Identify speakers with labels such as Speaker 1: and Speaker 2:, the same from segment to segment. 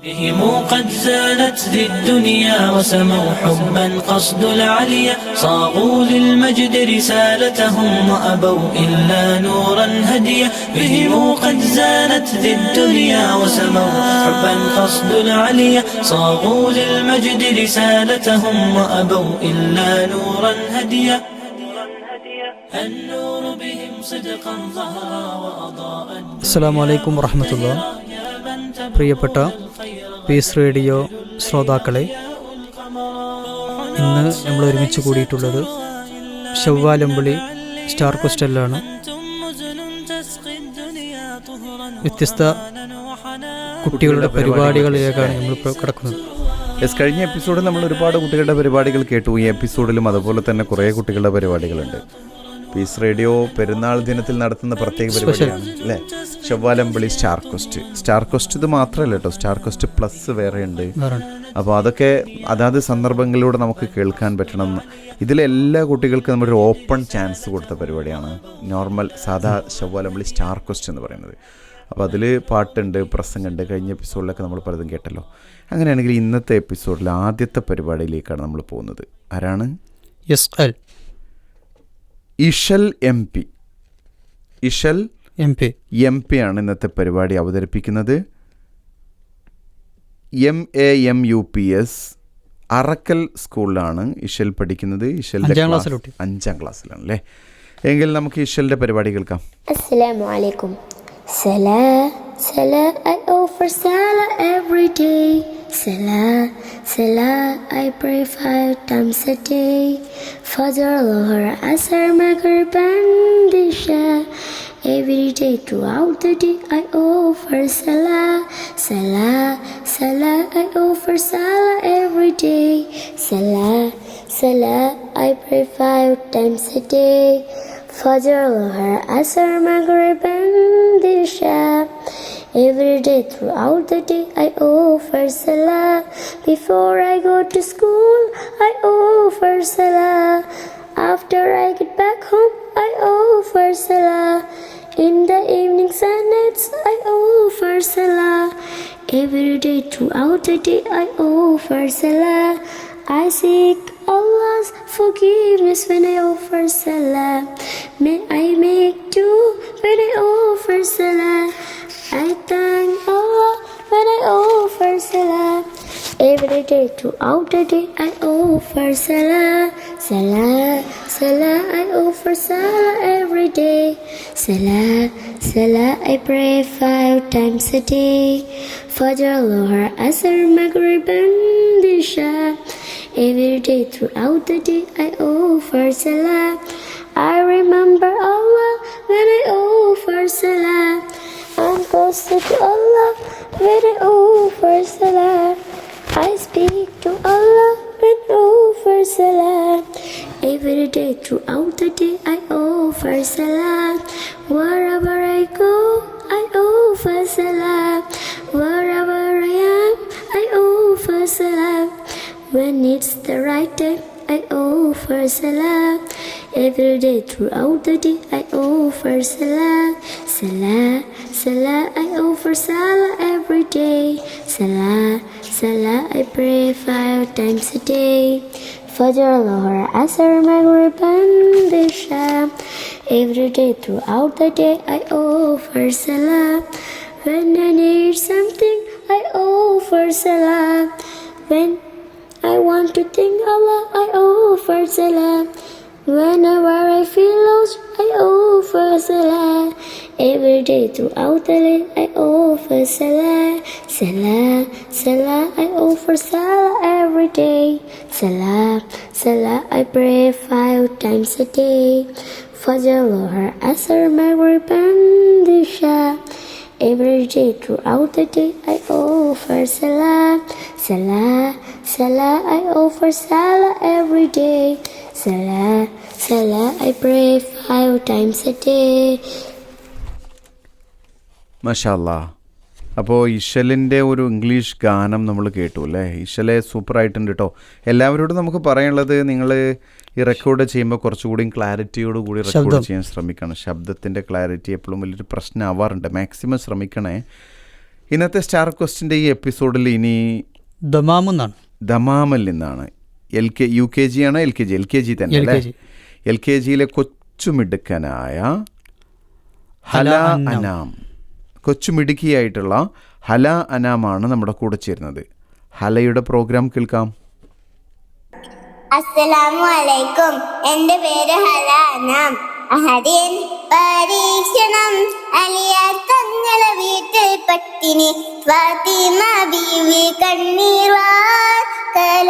Speaker 1: بهم قد زانت ذي الدنيا وسموا حبا قصد العليا صاغوا للمجد رسالتهم وأبوا إلا نورا هديا بهم قد زانت ذي الدنيا وسموا حبا قصد العليا صاغوا للمجد رسالتهم وأبوا إلا نورا هديا النور بهم صدقا ظهرا وأضاء.
Speaker 2: അസ്സലാമു അലൈക്കും വറഹ്മത്തുള്ളാഹി. പ്രിയപ്പെട്ട പീസ് റേഡിയോ ശ്രോതാക്കളെ, ഇന്ന് നമ്മൾ ഒരുമിച്ച് കൂടിയിട്ടുള്ളത് ശവ്വാലമ്പളി സ്റ്റാർ ക്വസ്റ്റലിലാണ്. വ്യത്യസ്ത കുട്ടികളുടെ പരിപാടികളിലേക്കാണ് നമ്മളിപ്പോൾ കിടക്കുന്നത്.
Speaker 3: കഴിഞ്ഞ എപ്പിസോഡിൽ നമ്മൾ ഒരുപാട് കുട്ടികളുടെ പരിപാടികൾ കേട്ടു. ഈ എപ്പിസോഡിലും അതുപോലെ തന്നെ കുറേ കുട്ടികളുടെ പരിപാടികളുണ്ട്. പീസ് റേഡിയോ പെരുന്നാൾ ദിനത്തിൽ നടത്തുന്ന പ്രത്യേക പരിപാടിയാണ് അല്ലേ, ശവ്വാലമ്പളി സ്റ്റാർ ക്വസ്റ്റ്. ഇത് മാത്രമല്ല കേട്ടോ, സ്റ്റാർ ക്വസ്റ്റ് പ്ലസ് വേറെ ഉണ്ട്. അപ്പോൾ അതൊക്കെ അതാത് സന്ദർഭങ്ങളിലൂടെ നമുക്ക് കേൾക്കാൻ പറ്റണം. ഇതിലെല്ലാ കുട്ടികൾക്കും നമ്മളൊരു ഓപ്പൺ ചാൻസ് കൊടുത്ത പരിപാടിയാണ് നോർമൽ സാധാ ശവ്വാലമ്പളി സ്റ്റാർ ക്വസ്റ്റ് എന്ന് പറയുന്നത്. അപ്പോൾ അതിൽ പാട്ടുണ്ട്, പ്രസംഗമുണ്ട്. കഴിഞ്ഞ എപ്പിസോഡിലൊക്കെ നമ്മൾ പലതും കേട്ടല്ലോ. അങ്ങനെയാണെങ്കിൽ ഇന്നത്തെ എപ്പിസോഡിൽ ആദ്യത്തെ പരിപാടിയിലേക്കാണ് നമ്മൾ പോകുന്നത്. ആരാണ്? ഇഷൽ എം പി ആണ് ഇന്നത്തെ പരിപാടി അവതരിപ്പിക്കുന്നത്. MAMUPS അറക്കൽ സ്കൂളിലാണ് ഇഷൽ പഠിക്കുന്നത്. ഇഷലിന്റെ 5ാം ക്ലാസ്സിലാണ് അല്ലേ. എങ്കിൽ നമുക്ക് ഇഷലിന്റെ പരിപാടി കേൾക്കാം.
Speaker 4: അസ്സലാമു അലൈക്കും. Salah, I offer salah every day. Salah, I pray 5 times a day. Fajr, Dhuhr, Asr, Maghrib and Isha. Every day throughout the day I offer salah. I offer salah every day. Salah, I pray 5 times a day. Fajr, Dhuhr, Asr, Maghrib and Isha. Every day throughout the day I offer salah. Before I go to school I offer salah. After I get back home I offer salah. In the evenings and nights I offer salah. Every day throughout the day I offer salah. I seek Allah's forgiveness when I offer salah. May I make do when I offer salah. I thank Allah when I offer salah. Every day throughout the day I offer salah. I offer salah every day. Salah, I pray 5 times a day. Fajr, Dhuhr, Asr, Maghrib and Isha. Every day throughout the day I offer salah. I remember Allah when I offer salah. I'm closer to Allah when I offer salah. I speak to Allah when I offer salah. Every day throughout the day I offer salah. Wherever I go I offer salah. Wherever I am I offer salah. When it's the right time I offer salah. Every day throughout the day I offer salah. I offer salah every day. Salah, I pray 5 times a day. Fajr, Dhuhr, Asr, Maghrib and Isha. Every day throughout the day I offer salah. When I need something I offer salah. When I want to thank Allah I offer salah. Whenever I feel lost I offer salah. Every day throughout the day I offer salah. I offer salah every day. Salah, I pray 5 times a day. Fajr, Dhuhr, Asr, Maghrib and Isha. Every day throughout the day I offer salah. I offer salah every day. Salah, I pray 5 times a day.
Speaker 3: മാഷാ അല്ലാഹ്. അപ്പോൾ ഇഷലിൻ്റെ ഒരു English ഗാനം നമ്മൾ കേട്ടു അല്ലേ. ഇഷലെ സൂപ്പറായിട്ടുണ്ട് കേട്ടോ. എല്ലാവരോടും നമുക്ക് പറയാനുള്ളത്, നിങ്ങൾ ഈ റെക്കോർഡ് ചെയ്യുമ്പോൾ കുറച്ചുകൂടി ക്ലാരിറ്റിയോട് കൂടി റെക്കോർഡ് ചെയ്യാൻ ശ്രമിക്കണം. ശബ്ദത്തിൻ്റെ ക്ലാരിറ്റി എപ്പോഴും വലിയൊരു പ്രശ്നമാവാറുണ്ട്. മാക്സിമം ശ്രമിക്കണേ. ഇന്നത്തെ സ്റ്റാർ ക്വസ്റ്റിൻ്റെ ഈ എപ്പിസോഡിൽ ഇനി
Speaker 2: ദമാമെന്നാണ്.
Speaker 3: ദമാമിൽ നിന്നാണ്. UKG ആണോ LKG തന്നെ അല്ലേ? LKGയിലെ കൊച്ചുമിടുക്കനായ ഹല അനാം, കൊച്ചുമിടുക്കിയായിട്ടുള്ള ഹല അനാമാണ് നമ്മുടെ കൂടെ ചേരുന്നത്. ഹലയുടെ പ്രോഗ്രാം കേൾക്കാം.
Speaker 5: അസ്സലാമു അലൈക്കും. എൻ്റെ പേര് ഹല അനാം. അഹദിൻ പരീക്ഷണം അലിയാർ തങ്ങളെ വീട്ടിൽ പട്ടിണി ഫാത്തിമ ബീവി കണ്ണീർ വാർക്കലായി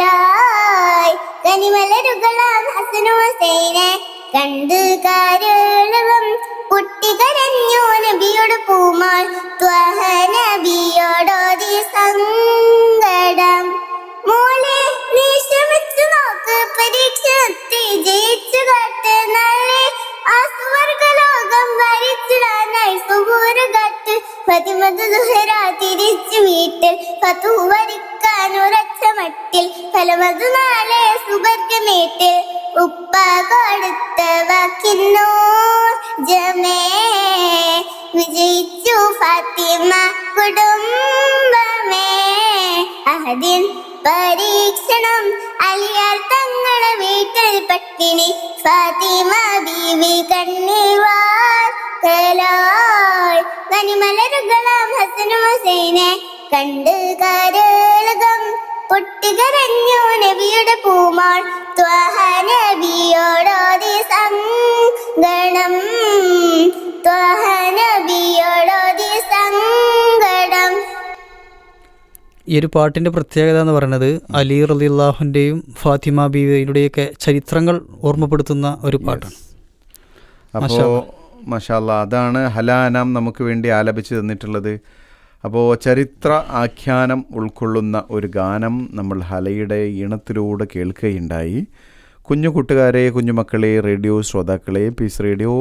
Speaker 5: കനിമലരുകളാം ഹസനു ഹുസൈനെ കണ്ട് കാരളവും കുട്ടികരഞ്ഞു നബിയോട് പൂമാൾ ത്വഹ നബിയോടോതി സങ്കടം മോളെ നീ ശ്രമിച്ചു നോക്ക് പരീക്ഷണത്തെ ജയിച്ചു കാട്ട് നാളെ ആ സുവർഗലോകം വരിച്ചിടാനായി സുഹൂറുകാട്ട് ഫതിമത് സുഹറ തിരിച്ചു വീട്ടിൽ ഫതു വരിക്കാൻ ഉറച്ച മട്ടിൽ ഫലമതു നാളെ സുവർഗമേട്ടിൽ ഉപ്പ കൊടുത്ത വാക്കിന്നോ ജമേ വിജയിച്ചു ഫാത്തിമ കുടുംബമേ. അഹദിൻ പരീക്ഷണം അലിയാർ തങ്ങളെ വീട്ടിൽ പട്ടിണി ഫാത്തിമ ബീവി കണ്ണീർ വാർക്കലായി കനിമലരുകളാം ഹസനു ഹുസൈനെ കണ്ട് കാരളകം പൊട്ടികരഞ്ഞു നബിയുടെ പൂമാൾ ത്വഹ നബിയോടോതി സങ്കടം ത്വഹ നബിയോടോതി സങ്കടം.
Speaker 2: ഈ ഒരു പാട്ടിൻ്റെ പ്രത്യേകത എന്ന് പറയുന്നത് അലി റളിയല്ലാഹുവിൻ്റെയും ഫാത്തിമ ബീവിയുടെയൊക്കെ ചരിത്രങ്ങൾ ഓർമ്മപ്പെടുത്തുന്ന ഒരു പാട്ടാണ്.
Speaker 3: അപ്പോൾ മാഷാ അല്ലാ, അതാണ് ഹല അനാം നമുക്ക് വേണ്ടി ആലപിച്ച് തന്നിട്ടുള്ളത്. അപ്പോൾ ചരിത്ര ആഖ്യാനം ഉൾക്കൊള്ളുന്ന ഒരു ഗാനം നമ്മൾ ഹലയുടെ ഈണത്തിലൂടെ കേൾക്കുകയുണ്ടായി. കുഞ്ഞു കൂട്ടുകാരെ, കുഞ്ഞുമക്കളെ, റേഡിയോ ശ്രോതാക്കളെ, പീസ് റേഡിയോ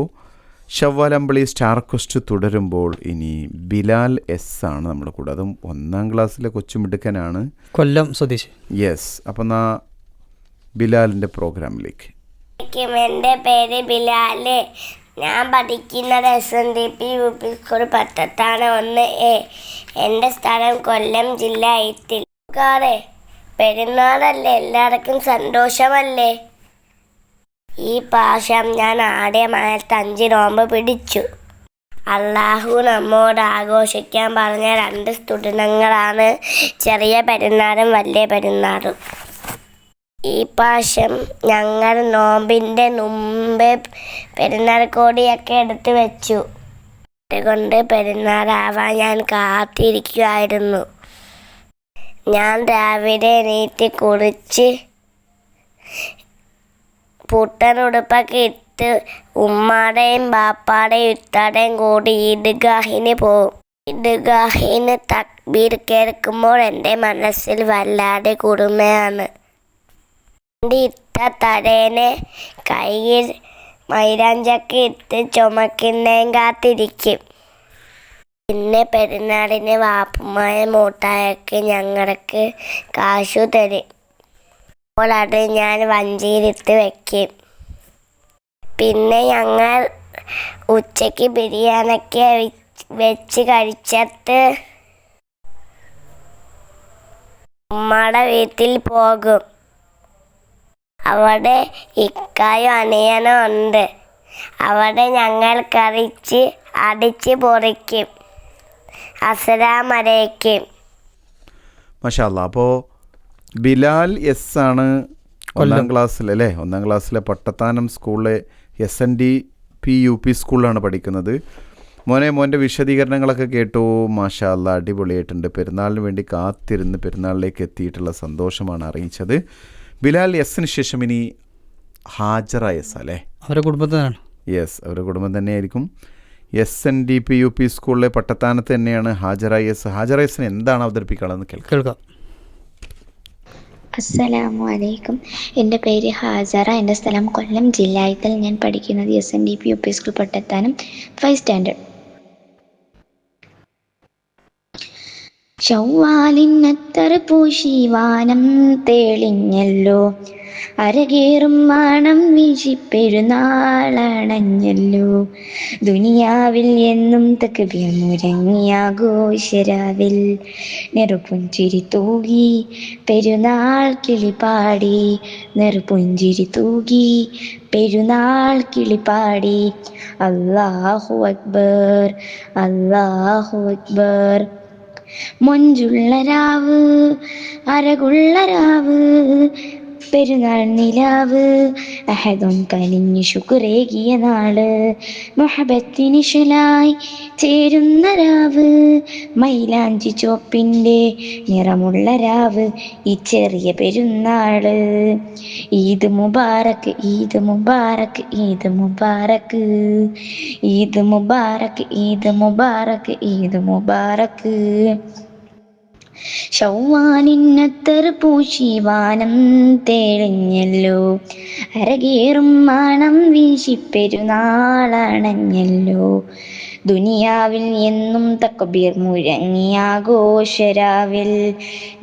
Speaker 3: ഷവ്വാലമ്പളി സ്റ്റാർ ക്വസ്റ്റ് തുടരുമ്പോൾ ഇനി ബിലാൽ ആണ് നമ്മുടെ കൂടെ. അതും 1ാം ക്ലാസ്സിലെ കൊച്ചുമിടുക്കനാണ്,
Speaker 2: കൊല്ലം സ്വദേശി.
Speaker 3: യെസ്. അപ്പം എന്നാ ബിലാലിൻ്റെ പ്രോഗ്രാമിലേക്ക്.
Speaker 5: എൻ്റെ പേര് ബിലാല്. ഞാൻ പഠിക്കുന്നത് SNDP UP സ്കൂൾ പട്ടത്താണ് 1A. എൻ്റെ സ്ഥലം കൊല്ലം ജില്ല 8. പെരുന്നാളല്ലേ, എല്ലാവർക്കും സന്തോഷമല്ലേ? ഈ പ്രാവശ്യം ഞാൻ ആദ്യമായിട്ട് 5 നോമ്പ് പിടിച്ചു. അള്ളാഹു നമ്മോട് ആഘോഷിക്കാൻ പറഞ്ഞ 2 സ്തുതിനങ്ങളാണ് ചെറിയ പെരുന്നാളും വലിയ പെരുന്നാളും. ഈ പ്രാവശ്യം ഞങ്ങൾ നോമ്പിൻ്റെ മുമ്പ് പെരുന്നാൾ കോടിയൊക്കെ എടുത്ത് വെച്ചു. അതുകൊണ്ട് പെരുന്നാളാവാൻ ഞാൻ കാത്തിരിക്കുമായിരുന്നു. ഞാൻ രാവിലെ എണീറ്റ് കുളിച്ച് പുട്ടനുടുപ്പൊക്കെ ഇട്ട് ഉമ്മാടെയും ബാപ്പാടെയും ഇത്താടെയും കൂടി ഈദ്ഗാഹിന് പോകും. ഈദ്ഗാഹിന് തക്ബീർ കേൾക്കുമ്പോൾ എൻ്റെ മനസ്സിൽ വല്ലാതെ കുറുമയാണ്. എൻ്റെ ഇത്ത തലേനെ കയ്യിൽ മൈലാഞ്ചൊക്കെ ഇട്ട് ചുമക്കുന്നേം കാത്തിരിക്കും. പിന്നെ പെരുന്നാളിന് വാപ്പുമായ മൂട്ടായൊക്കെ ഞങ്ങൾക്ക് കാശു തരും. അപ്പോൾ അത് ഞാൻ വഞ്ചിയിലിട്ട് വയ്ക്കും. പിന്നെ ഞങ്ങൾ ഉച്ചയ്ക്ക് ബിരിയാണിയൊക്കെ വെച്ച് കഴിച്ചിട്ട് ഉമ്മയുടെ വീട്ടിൽ പോകും. അവിടെ ഇക്കായും അനിയനും ഉണ്ട്. അവിടെ ഞങ്ങൾ കറിച്ച് അടിച്ച് പൊറിക്കും. അസ്സലാമു അലൈക്കും.
Speaker 3: മാഷാ അല്ലാ. അപ്പോൾ ബിലാൽ ആണ് 1ാം ക്ലാസ്സിൽ അല്ലേ? 1ാം ക്ലാസ്സിലെ പട്ടത്താനം സ്കൂളിലെ SNDP UP സ്കൂളിലാണ് പഠിക്കുന്നത്. മോൻ്റെ വിശദീകരണങ്ങളൊക്കെ കേട്ടു. മാഷാ അല്ലാ, അടിപൊളിയായിട്ടുണ്ട്. പെരുന്നാളിന് വേണ്ടി കാത്തിരുന്ന് പെരുന്നാളിലേക്ക് എത്തിയിട്ടുള്ള സന്തോഷമാണ് അറിയിച്ചത്. ബിലാൽ ന് ശേഷം ഇനി ഹാജറ അല്ലേ?
Speaker 2: അവരുടെ കുടുംബത്തിനാണ്.
Speaker 3: യെസ്, അവരുടെ കുടുംബം തന്നെയായിരിക്കും. SNDP UP സ്കൂളിലെ പട്ടത്താനത്ത് തന്നെയാണ് ഹാജറ ഹാജറ എന്താണ് അവതരിപ്പിക്കാനുള്ളതെന്ന് കേൾക്കാം.
Speaker 6: അസ്സലാമു അലൈക്കും. എൻ്റെ പേര് ഹാജറ. എൻ്റെ സ്ഥലം കൊല്ലം ജില്ലയിൽ. ഞാൻ പഠിക്കുന്നത് SNDP UP school Pattathanam 5th standard. ചൊവ്വാലിനത്തർ പൂശിവാനം തെളിഞ്ഞല്ലോ, അരകേറും മണം വീശി പെരുന്നാളണഞ്ഞല്ലോ. ദുനിയാവിൽ എന്നും തക്ബീർ മുഴങ്ങിയാഘോഷരാവിൽ, നെറുപുഞ്ചിരി തൂകി പെരുന്നാൾ കിളിപാടി, നെറുപുഞ്ചിരി തൂകി പെരുന്നാൾ കിളിപാടി. അല്ലാഹു അക്ബർ, അല്ലാഹു അക്ബർ. മൊഞ്ചുള്ള രാവ്, അരകുള്ള രാവ്, പെരുന്നാൾ നിലാവ്, അഹദും കനിഞ്ഞു ശുക്രേകിയ നാള്, മുഹബത്തിനിശലായി ചേരുന്ന രാവ്, മൈലാഞ്ചി ചോപ്പിൻ്റെ നിറമുള്ള രാവ്, ഈ ചെറിയ പെരുന്നാള്. ഈദ് മുബാറക്ക്, ഈദ് മുബാറക്ക്, ഈദ് മുബാറക്ക്, ഈദ് മുബാറക്ക്, ഈദ് മുബാറക്ക്, ഈദ് മുബാറക്ക്. ശൗവാനിന്നത്തർ പൂശിവാനം തെളിഞ്ഞല്ലോ, അരകേറും മണം വീശി പെരുന്നാളണഞ്ഞല്ലോ. ദുനിയാവിൽ എന്നും തക്ബീർ മുഴങ്ങിയാഘോഷരാവിൽ,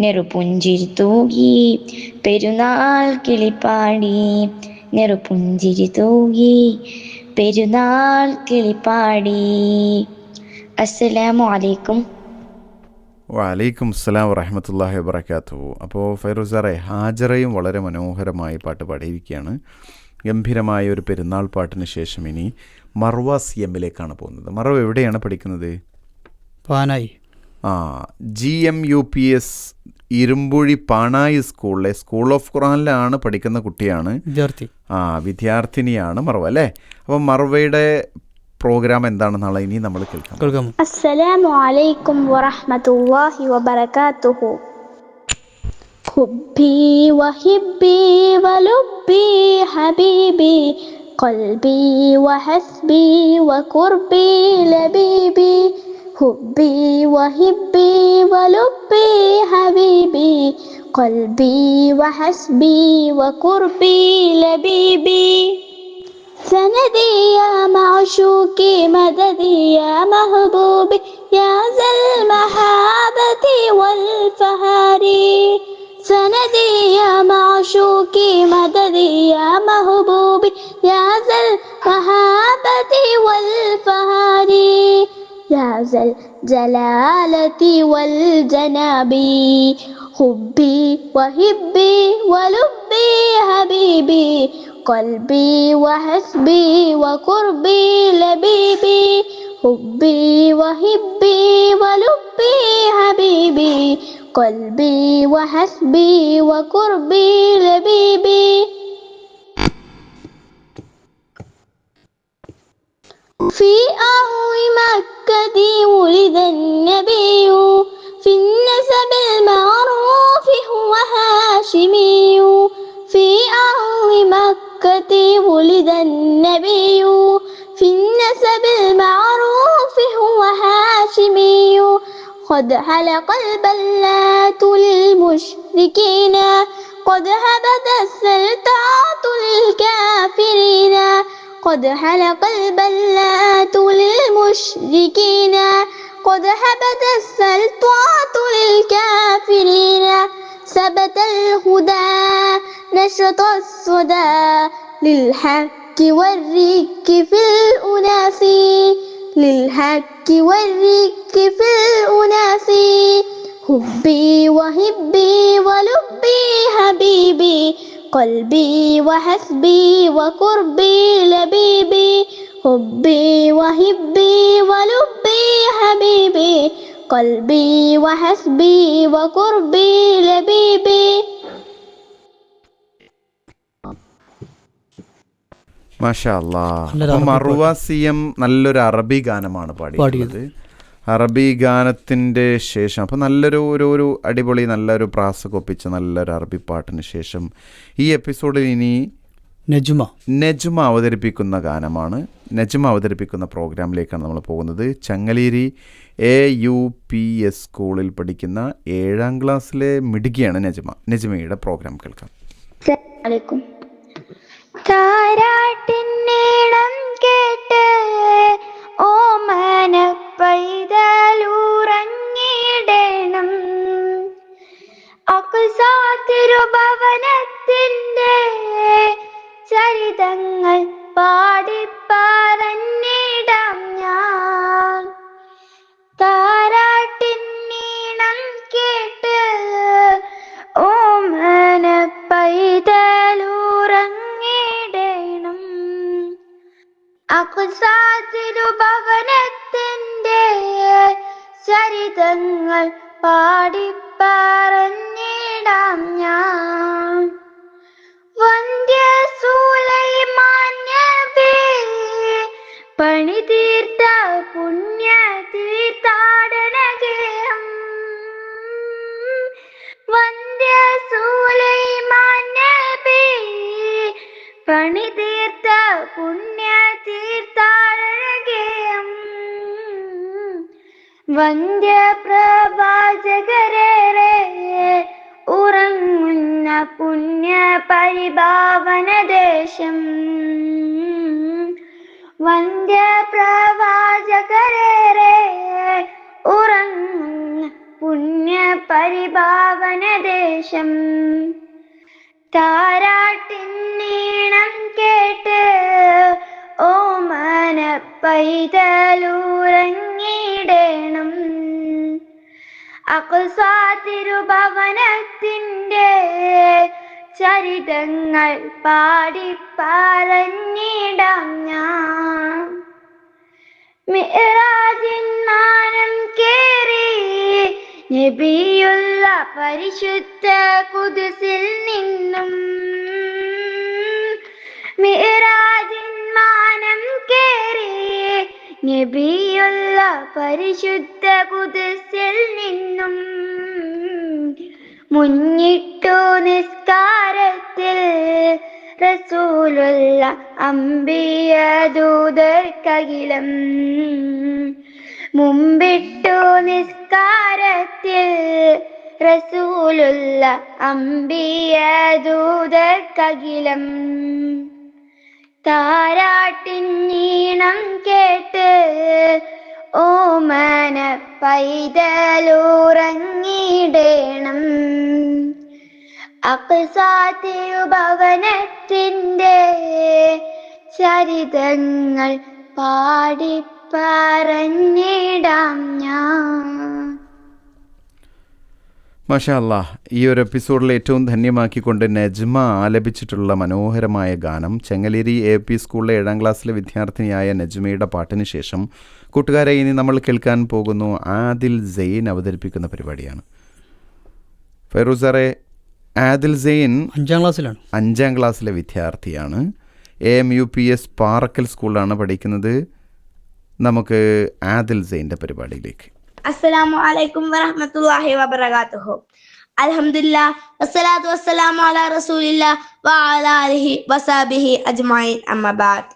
Speaker 6: നെറുപുഞ്ചിരി തൂകി പെരുന്നാൾ കിളിപ്പാടി, നെറുപുഞ്ചിരി തൂകി പെരുന്നാൾ കിളിപ്പാടി. അസ്സലാമു അലൈക്കും.
Speaker 3: വലൈക്കും അസ്സലാം വറഹമത്തല്ലാഹി വബറകാതുഹു. അപ്പോൾ ഫൈറൂസാറെ, ഹാജറയും വളരെ മനോഹരമായി പാട്ട് പാടിയിരിക്കുകയാണ്. ഗംഭീരമായ ഒരു പെരുന്നാൾ പാട്ടിന് ശേഷം ഇനി മർവ CM പോകുന്നത്. മർവ എവിടെയാണ് പഠിക്കുന്നത്?
Speaker 2: പാനായി.
Speaker 3: GMUPS ഇരുമ്പുഴി പാണായി സ്കൂളിലെ സ്കൂൾ ഓഫ് ഖുറാനിലാണ് പഠിക്കുന്ന കുട്ടിയാണ്, വിദ്യാർത്ഥിനിയാണ് മർവ അല്ലേ? അപ്പം മർവയുടെ പ്രോഗ്രാം എന്താണെന്നുള്ള ഇനി നമ്മൾ കേൾക്കാം.
Speaker 7: അസ്സലാമു അലൈക്കും വറഹ്മത്തുള്ളാഹി വബറകാതുഹു. ഹുബ്ബി വഹിബ്ബി വലുബ്ബി ഹബീബി, ഖൽബി വഹസ്ബി വഖുർബി ലബീബി. ഹുബ്ബി വഹിബ്ബി വലുബ്ബി ഹബീബി, ഖൽബി വഹസ്ബി വഖുർബി ലബീബി. سندي يا معشوقي، مددي يا محبوبي، يا ذا المحابة والفهار. سندي يا معشوقي، مددي يا محبوبي، يا ذا المحابة والفهار. يا ذا الجلالة والجناب، حبي وهبي ولبي حبيبي، قلبي وحسبي وقربي لبيبي. حبي وهبي ولبي حبيبي، قلبي وحسبي وقربي لبيبي. في أرض مكة ولد النبي، في النسب المعروف هو هاشمي. في أرض مكة ولد النبي، في النسب المعروف هو هاشمي. قد حلق البلات للمشركين، قد هبت السلطات للكافرين. قد حلق البلات للمشركين، قد هبت السلطات للكافرين. ثبت الهدى نشط الصدى، للحق والرك في الأناس، للحق والرك في الأناس. حبي وهبي ولبي حبيبي، قلبي وحسبي وقربي لبيبي. حبي وهبي ولبي حبيبي، قلبي وحسبي وقربي لبيبي.
Speaker 3: മാഷാ അല്ലാഹ്. മർവ CM നല്ലൊരു അറബി ഗാനമാണ് പാടിയത്. അറബി ഗാനത്തിൻ്റെ ശേഷം അപ്പോൾ നല്ലൊരു ഒരു അടിപൊളി നല്ലൊരു പ്രാസകൊപ്പിച്ച നല്ലൊരു അറബി പാട്ടിന് ശേഷം ഈ എപ്പിസോഡിൽ ഇനി നജ്മ അവതരിപ്പിക്കുന്ന ഗാനമാണ്. നജ്മ അവതരിപ്പിക്കുന്ന പ്രോഗ്രാമിലേക്കാണ് നമ്മൾ പോകുന്നത്. ചങ്ങലേരി AUPS സ്കൂളിൽ പഠിക്കുന്ന 7ാം ക്ലാസ്സിലെ മിടുക്കിയാണ് നജ്മയുടെ പ്രോഗ്രാം കേൾക്കാം.
Speaker 7: താരാട്ടിന്നീളം കേട്ട് ഓമന പൈതലുറങ്ങിടണം, അഖ്സാ തിരുഭവനത്തിന്റെ ചരിതങ്ങൾ പാടിപ്പറഞ്ഞിടാം ഞാൻ. താരാട്ടിന്നീണം കേട്ട് ഓമന പൈതലുറങ്ങിടണം. അഖ്സാ തിരുഭവനത്തിന്റെ ചരിതങ്ങൾ പാടിപ്പറഞ്ഞിടാം ഞാൻ. വന്ധ്യ സുലൈമാൻ നബി പണിതീർത്ത പുണ്യ തീർത്ഥാടനഗേഹം. വന്ധ്യ സുലൈമാൻ നബി പണിതീർത്ത പുണ്യ തീർത്ഥാടനഗേഹം. വന്ധ്യ പ്രവാചകരേറെ ഉറങ്ങുന്ന പുണ്യ പരിഭാവന ദേശം. വന്ധ്യ പ്രവാചകരേറെ ഉറങ്ങുന്ന പുണ്യ പരിഭാവന ദേശം. താരാട്ടിന്നീണം കേട്ട് ഓമന പൈതലുറങ്ങിടണം. അഖ്സാ തിരുഭവനത്തിന്റെ ചരിതങ്ങൾ പാടിപ്പറഞ്ഞിടാം ഞാൻ. മിഅ്റാജിൻ മാനം കേറി നബിയുള്ള പരിശുദ്ധ ഖുദ്സിൽ നിന്നും. മിഅ്റാജിൻ മാനം കേറി നബിയുള്ള പരിശുദ്ധ ഖുദ്സിൽ നിന്നും. മുന്നിട്ടു നിസ്കാരത്തിൽ റസൂലുള്ള അംബിയ ദൂതർക്കകിലം. മുമ്പിട്ടു നിസ്കാരത്തിൽ റസൂലുള്ള അംബിയ ദൂതർക്കകിലം. താരാട്ടിന്നീണം കേട്ട് ഓമന പൈതലുറങ്ങിടണം. അഖ്സാ തിരുഭവനത്തിന്റെ ചരിതങ്ങൾ പാടിപ്പറഞ്ഞിടാം ഞാൻ.
Speaker 3: മാഷാ അല്ലാഹ്, ഈ ഒരു എപ്പിസോഡിൽ ഏറ്റവും ധന്യമാക്കിക്കൊണ്ട് നജ്മ ആലപിച്ചിട്ടുള്ള മനോഹരമായ ഗാനം. ചെങ്ങലേരി AP സ്കൂളിലെ 7ാം ക്ലാസ്സിലെ വിദ്യാർത്ഥിനിയായ നജ്മയുടെ പാട്ടിന് ശേഷം കൂട്ടുകാരെ ഇനി നമ്മൾ കേൾക്കാൻ പോകുന്നു ആദിൽ സെയിൻ അവതരിപ്പിക്കുന്ന പരിപാടിയാണ്. ഫൈറൂസ് സാറേ, ആദിൽ സെയിൻ 5ാം ക്ലാസ്സിലെ വിദ്യാർത്ഥിയാണ്. AMUPS പാറക്കൽ സ്കൂളിലാണ് പഠിക്കുന്നത്. നമുക്ക് ആദിൽ സെയിൻ്റെ പരിപാടിയിലേക്ക്.
Speaker 7: അസ്സലാമു അലൈക്കും വറഹ്മത്തുള്ളാഹി വബറകാതുഹു. അൽഹംദുലില്ലാഹ് വസ്സലാത്തു വസ്സലാമു അലാ റസൂലില്ലാഹ് വഅലാ ആലിഹി വസഹ്ബിഹി അജ്മഈൻ. അമ്മാ ബഅദ്.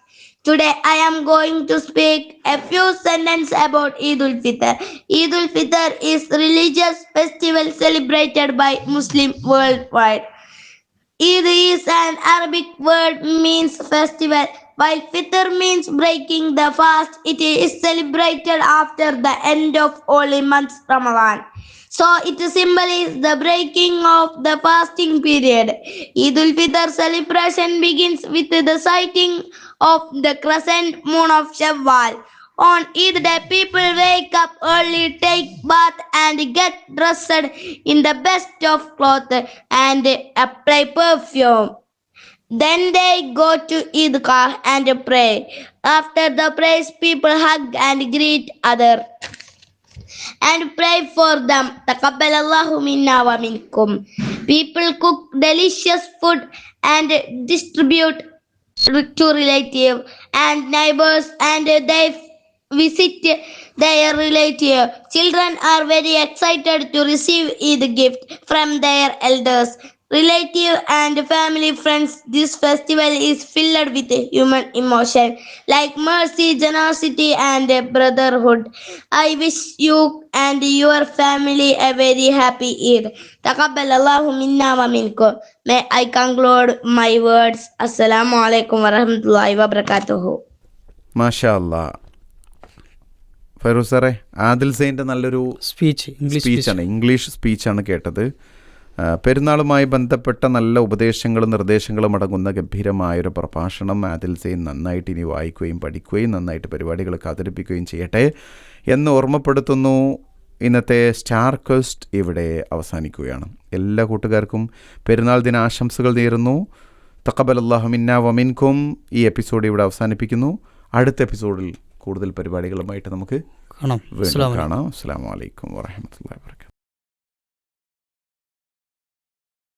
Speaker 7: Today I am going to speak a few sentences about Eid al-Fitr. Eid al-Fitr is religious festival celebrated by Muslims worldwide. Eid is an Arabic word means festival, while Fitr means breaking the fast. It is celebrated after the end of holy month Ramadan. So it symbolizes the breaking of the fasting period. Eid al-Fitr celebration begins with the sighting of the crescent moon of Shawwal. On Eid day, people wake up early, take bath and get dressed in the best of clothes and apply perfume. Then they go to Eidgah and pray. After the prayers, people hug and greet others and pray for them. Taqabbalallahu minna wa minkum. People cook delicious food and distribute to relatives and neighbors, and they visit their relatives. Children are very excited to receive Eid gift from their elders, relatives and family friends. This festival is filled with human emotion like mercy, generosity and brotherhood. I wish you and your family a very happy Eid. Taqabbalallahu minna wa minkum. May I conclude my words. Assalamu alaikum wa rahmatullahi wa barakatuhu.
Speaker 3: മാഷാ അല്ലാഹ്. Fairuz സാറേ, ആദിൽ സെയിൻ്റെ നല്ലൊരു
Speaker 2: സ്പീച്ചാണ്,
Speaker 3: English സ്പീച്ചാണ് കേട്ടത്. പെരുന്നാളുമായി ബന്ധപ്പെട്ട നല്ല ഉപദേശങ്ങളും നിർദ്ദേശങ്ങളും അടങ്ങുന്ന ഗംഭീരമായൊരു പ്രഭാഷണം ആദിൽ സെയിൻ നന്നായിട്ട് ഇനി വായിക്കുകയും പഠിക്കുകയും നന്നായിട്ട് പരിപാടികളൊക്കെ അവതരിപ്പിക്കുകയും ചെയ്യട്ടെ എന്ന് ഓർമ്മപ്പെടുത്തുന്നു. ഇന്നത്തെ സ്റ്റാർ ക്വസ്റ്റ് ഇവിടെ അവസാനിക്കുകയാണ്. എല്ലാ കൂട്ടുകാർക്കും പെരുന്നാൾ ദിന ആശംസകൾ നേരുന്നു. തഖബ്ബലല്ലാഹു മിന്നാ വമിൻകും. ഈ എപ്പിസോഡ് ഇവിടെ അവസാനിപ്പിക്കുന്നു. അടുത്ത എപ്പിസോഡിൽ കൂടുതൽ പരിപാടികളുമായിട്ട് നമുക്ക്
Speaker 2: കാണാം.
Speaker 3: വീണ്ടും കാണാം. അസ്സലാമു അലൈക്കും വറഹ്മത്തുള്ളാഹി വബറകാതുഹു.